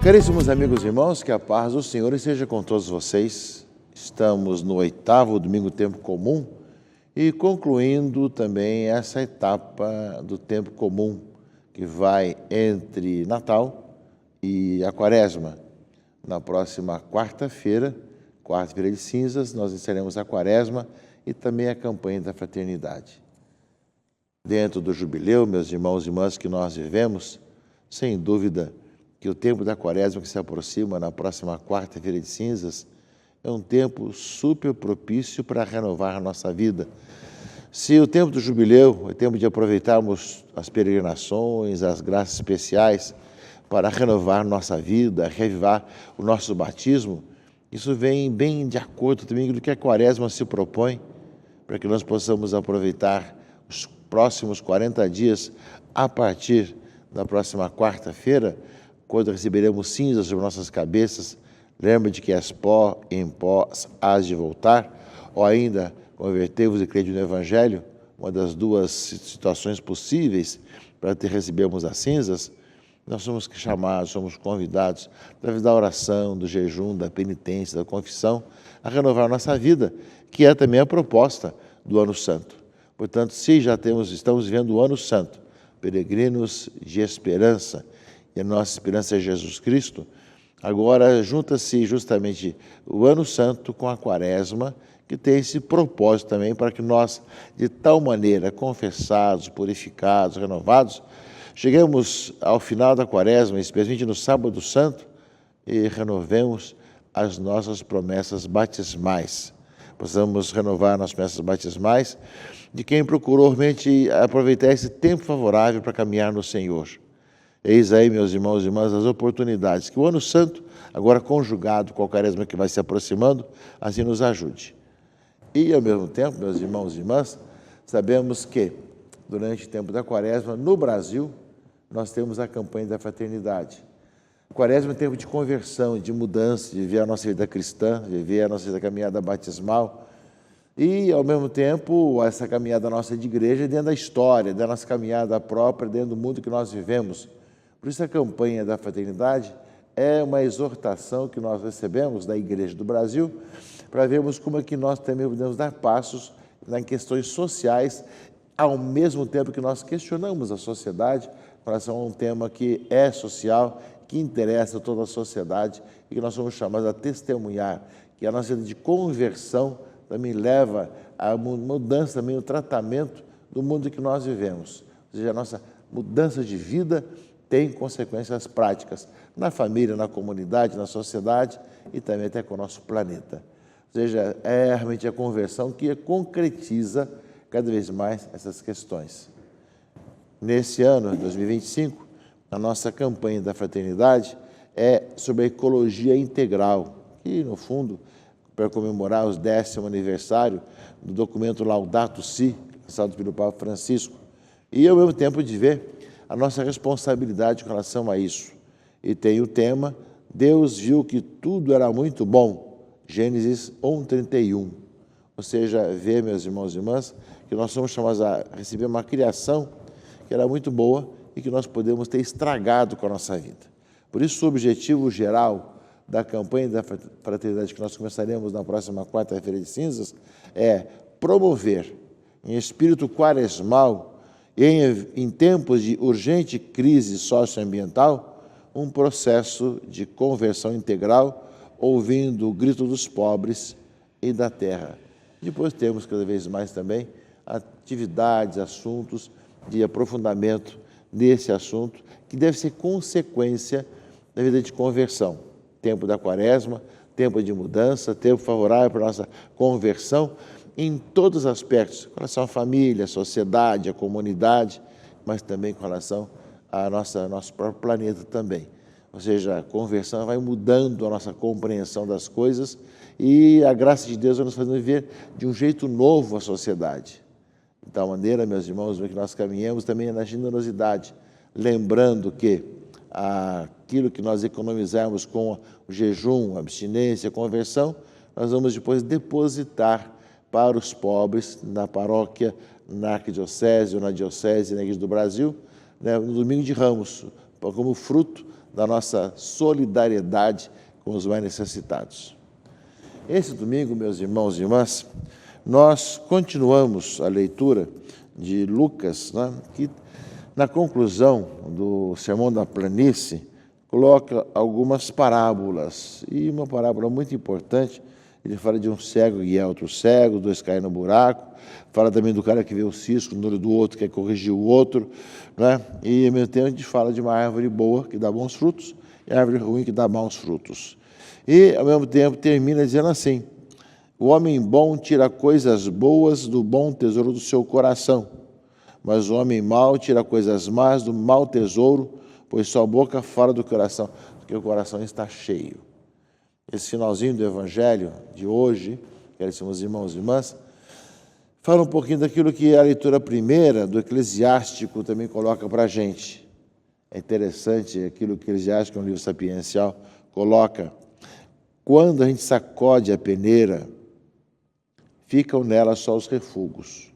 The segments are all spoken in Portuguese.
Caríssimos amigos e irmãos, que a paz do Senhor esteja com todos vocês. Estamos no 8º domingo tempo comum e concluindo também essa etapa do tempo comum que vai entre Natal e a Quaresma. Na próxima quarta-feira de cinzas, nós iniciaremos a Quaresma e também a campanha da fraternidade. Dentro do jubileu, meus irmãos e irmãs, que nós vivemos, sem dúvida que o tempo da Quaresma que se aproxima na próxima quarta-feira de cinzas é um tempo super propício para renovar a nossa vida. Se o tempo do jubileu é tempo de aproveitarmos as peregrinações, as graças especiais para renovar nossa vida, revivar o nosso batismo, isso vem bem de acordo também com o que a Quaresma se propõe, para que nós possamos aproveitar os próximos 40 dias a partir da próxima quarta-feira, quando receberemos cinzas sobre nossas cabeças. Lembra de que és pó, em pó hás de voltar, ou ainda convertei-vos e crede no Evangelho, uma das duas situações possíveis para recebermos as cinzas. Nós somos chamados, somos convidados, através da oração, do jejum, da penitência, da confissão, a renovar a nossa vida, que é também a proposta do Ano Santo. Portanto, se já estamos vivendo o Ano Santo, peregrinos de esperança, e a nossa esperança é Jesus Cristo, agora junta-se justamente o Ano Santo com a Quaresma, que tem esse propósito também para que nós, de tal maneira, confessados, purificados, renovados, cheguemos ao final da Quaresma, especialmente no Sábado Santo, e renovemos as nossas promessas batismais. Possamos renovar nossas promessas batismais de quem procurou realmente aproveitar esse tempo favorável para caminhar no Senhor. Eis aí, meus irmãos e irmãs, as oportunidades que o Ano Santo, agora conjugado com a Quaresma que vai se aproximando, assim nos ajude. E, ao mesmo tempo, meus irmãos e irmãs, sabemos que, durante o tempo da Quaresma, no Brasil, nós temos a campanha da fraternidade. A Quaresma é um tempo de conversão, de mudança, de viver a nossa vida cristã, de viver a nossa vida caminhada batismal, e, ao mesmo tempo, essa caminhada nossa de igreja dentro da história, da nossa caminhada própria, dentro do mundo que nós vivemos. Por isso, a campanha da fraternidade é uma exortação que nós recebemos da Igreja do Brasil para vermos como é que nós também podemos dar passos em questões sociais, ao mesmo tempo que nós questionamos a sociedade em relação a um tema que é social, que interessa a toda a sociedade e que nós somos chamados a testemunhar, que a nossa vida de conversão também leva à mudança, também o tratamento do mundo que nós vivemos. Ou seja, a nossa mudança de vida tem consequências práticas na família, na comunidade, na sociedade e também até com o nosso planeta. Ou seja, é realmente a conversão que concretiza cada vez mais essas questões. Nesse ano, 2025, a nossa campanha da fraternidade é sobre a ecologia integral, que, no fundo, para comemorar o 10º aniversário do documento Laudato Si, lançado pelo Papa Francisco, e, ao mesmo tempo, de ver a nossa responsabilidade com relação a isso. E tem o tema, Deus viu que tudo era muito bom, Gênesis 1:31. Ou seja, ver, meus irmãos e irmãs, que nós somos chamados a receber uma criação que era muito boa e que nós podemos ter estragado com a nossa vida. Por isso, o objetivo geral da campanha da fraternidade que nós começaremos na próxima quarta-feira de cinzas é promover, em espírito quaresmal, em tempos de urgente crise socioambiental, um processo de conversão integral, ouvindo o grito dos pobres e da terra. Depois temos cada vez mais também atividades, assuntos de aprofundamento nesse assunto, que deve ser consequência da vida de conversão. Tempo da Quaresma, tempo de mudança, tempo favorável para a nossa conversão, em todos os aspectos, com relação à família, à sociedade, à comunidade, mas também com relação ao nosso próprio planeta também. Ou seja, a conversão vai mudando a nossa compreensão das coisas e a graça de Deus vai nos fazendo viver de um jeito novo a sociedade. De tal maneira, meus irmãos, que nós caminhemos também na generosidade, lembrando que aquilo que nós economizarmos com o jejum, a abstinência, a conversão, nós vamos depois depositar para os pobres na paróquia, na arquidiocese ou na diocese, na Igreja do Brasil, né, no Domingo de Ramos, como fruto da nossa solidariedade com os mais necessitados. Esse domingo, meus irmãos e irmãs, nós continuamos a leitura de Lucas, né, que na conclusão do Sermão da Planície coloca algumas parábolas, e uma parábola muito importante. Ele fala de um cego guiar outro cego, dois caem no buraco, fala também do cara que vê o cisco no olho do outro, quer corrigir o outro, né? E ao mesmo tempo a gente fala de uma árvore boa que dá bons frutos e árvore ruim que dá maus frutos. E ao mesmo tempo termina dizendo assim: o homem bom tira coisas boas do bom tesouro do seu coração, mas o homem mau tira coisas más do mau tesouro, pois sua boca fala do coração, porque o coração está cheio. Esse finalzinho do Evangelho de hoje, caríssimos irmãos e irmãs, fala um pouquinho daquilo que a leitura primeira do Eclesiástico também coloca para a gente. É interessante aquilo que o Eclesiástico, um livro sapiencial, coloca. Quando a gente sacode a peneira, ficam nela só os refugos.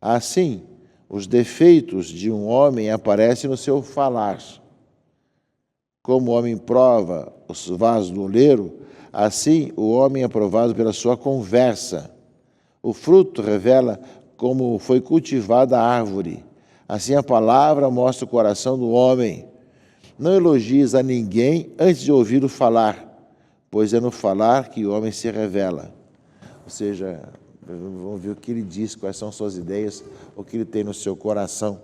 Assim, os defeitos de um homem aparecem no seu falar. Como o homem prova os vasos do oleiro, assim o homem é provado pela sua conversa. O fruto revela como foi cultivada a árvore. Assim a palavra mostra o coração do homem. Não elogies a ninguém antes de ouvi-lo falar, pois é no falar que o homem se revela. Ou seja, vamos ver o que ele diz, quais são suas ideias, o que ele tem no seu coração.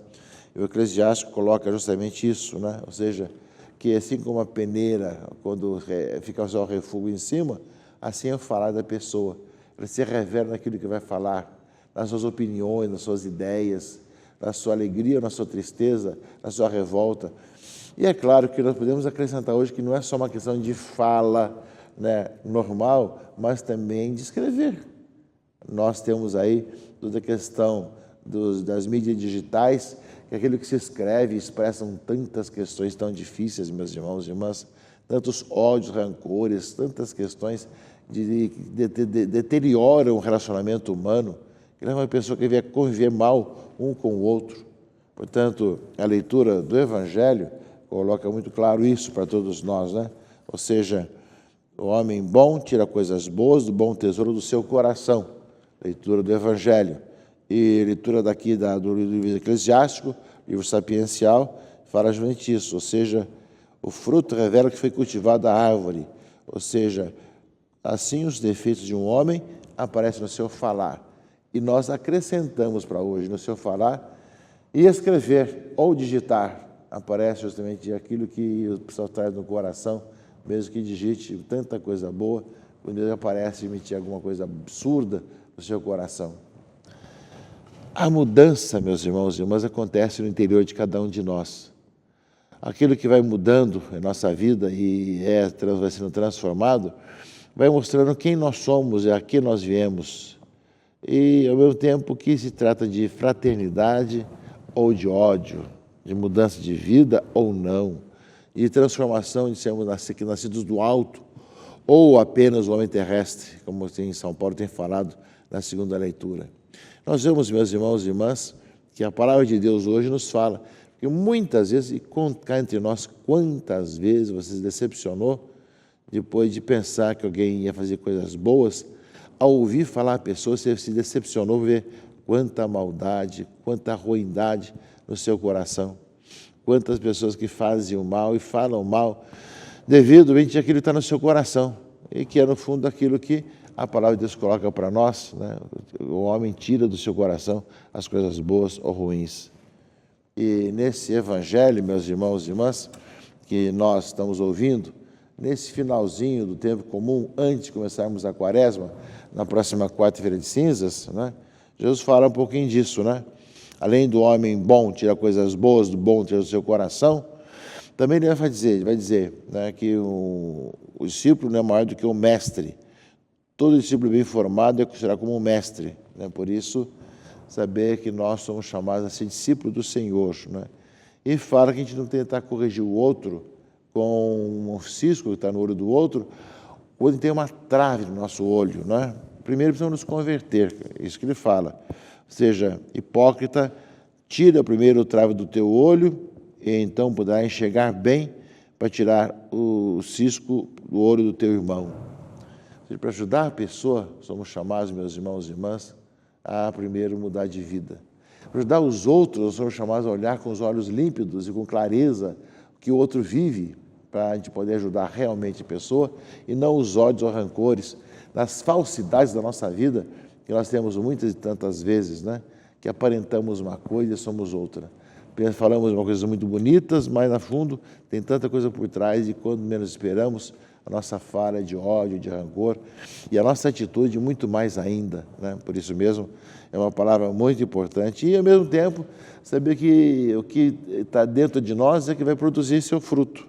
E o Eclesiástico coloca justamente isso, né? Ou seja, que assim como a peneira, quando fica só o refúgio em cima, assim é o falar da pessoa. Ela se revela naquilo que vai falar, nas suas opiniões, nas suas ideias, na sua alegria, na sua tristeza, na sua revolta. E é claro que nós podemos acrescentar hoje que não é só uma questão de fala, né, normal, mas também de escrever. Nós temos aí toda a questão das mídias digitais, que aquilo que se escreve expressam tantas questões tão difíceis, meus irmãos e irmãs, tantos ódios, rancores, tantas questões que deterioram o relacionamento humano, que leva uma pessoa que vier conviver mal um com o outro. Portanto, a leitura do Evangelho coloca muito claro isso para todos nós, né? Ou seja, o homem bom tira coisas boas do bom tesouro do seu coração. Leitura do Evangelho. E leitura daqui do livro Eclesiástico, livro sapiencial, fala justamente isso. Ou seja, o fruto revela que foi cultivada a árvore. Ou seja, assim os defeitos de um homem aparecem no seu falar. E nós acrescentamos para hoje no seu falar e escrever ou digitar. Aparece justamente aquilo que o pessoal traz no coração, mesmo que digite tanta coisa boa, quando ele aparece emitir alguma coisa absurda no seu coração. A mudança, meus irmãos e irmãs, acontece no interior de cada um de nós. Aquilo que vai mudando em nossa vida e vai sendo transformado, vai mostrando quem nós somos e a que nós viemos. E, ao mesmo tempo, que se trata de fraternidade ou de ódio, de mudança de vida ou não, de transformação de sermos nascidos do alto, ou apenas o homem terrestre, como em São Paulo tem falado na segunda leitura. Nós vemos, meus irmãos e irmãs, que a palavra de Deus hoje nos fala que muitas vezes, e cá entre nós, quantas vezes você se decepcionou depois de pensar que alguém ia fazer coisas boas, ao ouvir falar a pessoa, você se decepcionou, ver quanta maldade, quanta ruindade no seu coração. Quantas pessoas que fazem o mal e falam mal devido àquilo que está no seu coração e que é, no fundo, aquilo que a palavra de Deus coloca para nós, né? O homem tira do seu coração as coisas boas ou ruins. E nesse evangelho, meus irmãos e irmãs, que nós estamos ouvindo, nesse finalzinho do tempo comum, antes de começarmos a quaresma, na próxima quarta-feira de cinzas, né? Jesus fala um pouquinho disso, né? Além do homem bom tirar coisas boas, do bom tirar do seu coração, também ele vai dizer, né, que o discípulo não é maior do que o mestre. Todo discípulo bem formado será como um mestre, né? Por isso, saber que nós somos chamados a ser discípulos do Senhor, né? E fala que a gente não tentar corrigir o outro com um cisco que está no olho do outro, quando tem uma trave no nosso olho, né? Primeiro precisamos nos converter, é isso que ele fala. Ou seja, hipócrita, tira primeiro o trave do teu olho, e então poderá enxergar bem para tirar o cisco do olho do teu irmão. Para ajudar a pessoa, somos chamados, meus irmãos e irmãs, a primeiro mudar de vida. Para ajudar os outros, nós somos chamados a olhar com os olhos límpidos e com clareza o que o outro vive, para a gente poder ajudar realmente a pessoa e não os ódios ou rancores, nas falsidades da nossa vida, que nós temos muitas e tantas vezes, né? Que aparentamos uma coisa e somos outra. Falamos uma coisa muito bonitas, mas, no fundo, tem tanta coisa por trás e, quando menos esperamos, a nossa fala é de ódio, de rancor, e a nossa atitude muito mais ainda, né? Por isso mesmo, é uma palavra muito importante. E, ao mesmo tempo, saber que o que está dentro de nós é que vai produzir seu fruto.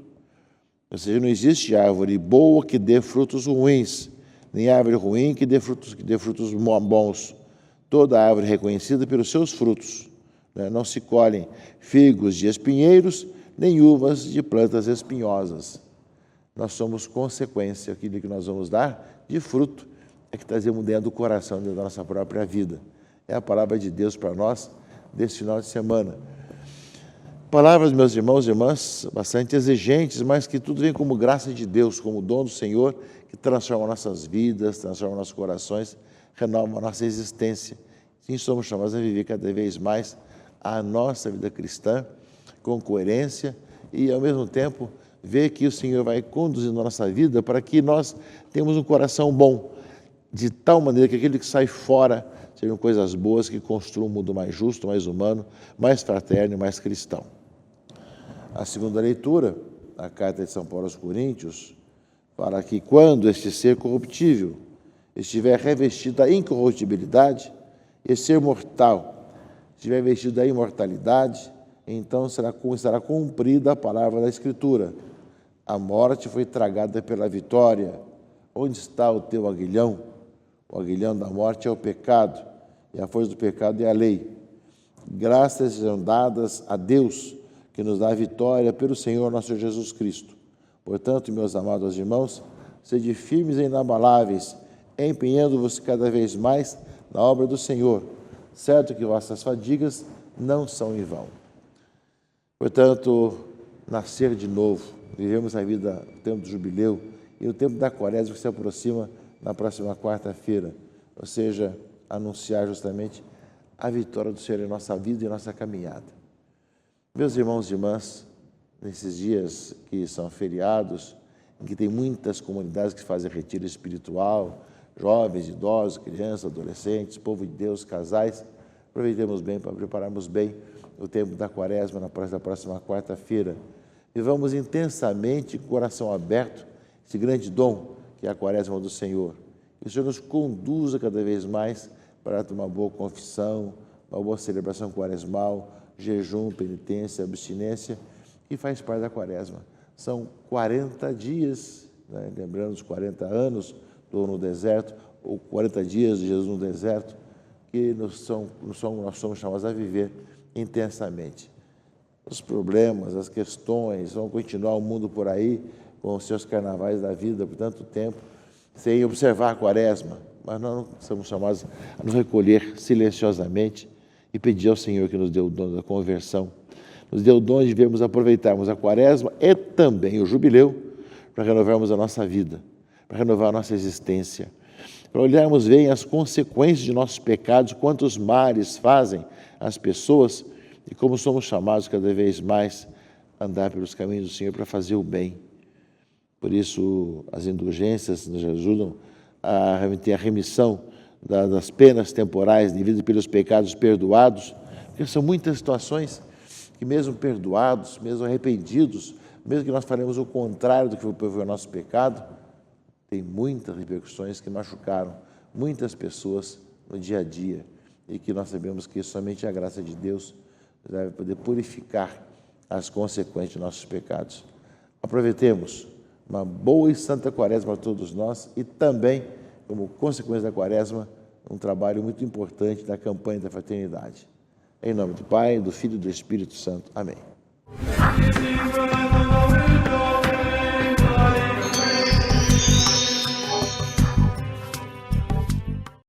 Ou seja, não existe árvore boa que dê frutos ruins, nem árvore ruim que dê frutos bons. Toda árvore é reconhecida pelos seus frutos, né? Não se colhem figos de espinheiros, nem uvas de plantas espinhosas. Nós somos consequência, aquilo que nós vamos dar de fruto, é que trazemos dentro do coração, dentro da nossa própria vida. É a palavra de Deus para nós, desse final de semana. Palavras, meus irmãos e irmãs, bastante exigentes, mas que tudo vem como graça de Deus, como dom do Senhor, que transforma nossas vidas, transforma nossos corações, renova a nossa existência. Sim, somos chamados a viver cada vez mais a nossa vida cristã, com coerência e, ao mesmo tempo, ver que o Senhor vai conduzindo a nossa vida para que nós tenhamos um coração bom, de tal maneira que aquele que sai fora sejam coisas boas que construam um mundo mais justo, mais humano, mais fraterno e mais cristão. A segunda leitura, a carta de São Paulo aos Coríntios, fala que quando este ser corruptível estiver revestido da incorruptibilidade, esse ser mortal estiver vestido da imortalidade, então será cumprida a palavra da Escritura. A morte foi tragada pela vitória. Onde está o teu aguilhão? O aguilhão da morte é o pecado, e a força do pecado é a lei. Graças sejam dadas a Deus, que nos dá a vitória pelo Senhor nosso Jesus Cristo. Portanto, meus amados irmãos, sede firmes e inabaláveis, empenhando-vos cada vez mais na obra do Senhor, certo que vossas fadigas não são em vão. Portanto, nascer de novo, vivemos a vida, o tempo do jubileu e o tempo da quaresma que se aproxima na próxima quarta-feira, ou seja, anunciar justamente a vitória do Senhor em nossa vida e nossa caminhada. Meus irmãos e irmãs, nesses dias que são feriados, em que tem muitas comunidades que fazem retiro espiritual, jovens, idosos, crianças, adolescentes, povo de Deus, casais, aproveitemos bem para prepararmos bem o tempo da quaresma na próxima quarta-feira. Vivamos intensamente, coração aberto, esse grande dom que é a quaresma do Senhor. Que o Senhor nos conduza cada vez mais para uma boa confissão, uma boa celebração quaresmal, jejum, penitência, abstinência, que faz parte da quaresma. São 40 dias, né? Lembrando os 40 anos no deserto, ou 40 dias de Jesus no deserto, que nós somos chamados a viver intensamente. Os problemas, as questões, vão continuar o mundo por aí, com os seus carnavais da vida por tanto tempo, sem observar a quaresma, mas nós somos chamados a nos recolher silenciosamente e pedir ao Senhor que nos dê o dom da conversão, nos dê o dom de vermos aproveitarmos a quaresma e também o jubileu para renovarmos a nossa vida, para renovar a nossa existência, para olharmos bem as consequências de nossos pecados, quantos males fazem as pessoas e como somos chamados cada vez mais a andar pelos caminhos do Senhor para fazer o bem. Por isso, as indulgências nos ajudam a ter a remissão das penas temporais devidas pelos pecados perdoados, porque são muitas situações que, mesmo perdoados, mesmo arrependidos, mesmo que nós faremos o contrário do que foi o nosso pecado, tem muitas repercussões que machucaram muitas pessoas no dia a dia e que nós sabemos que somente a graça de Deus deve poder purificar as consequências de nossos pecados. Aproveitemos uma boa e santa quaresma para todos nós e também, como consequência da quaresma, um trabalho muito importante da campanha da fraternidade. Em nome do Pai, do Filho e do Espírito Santo. Amém.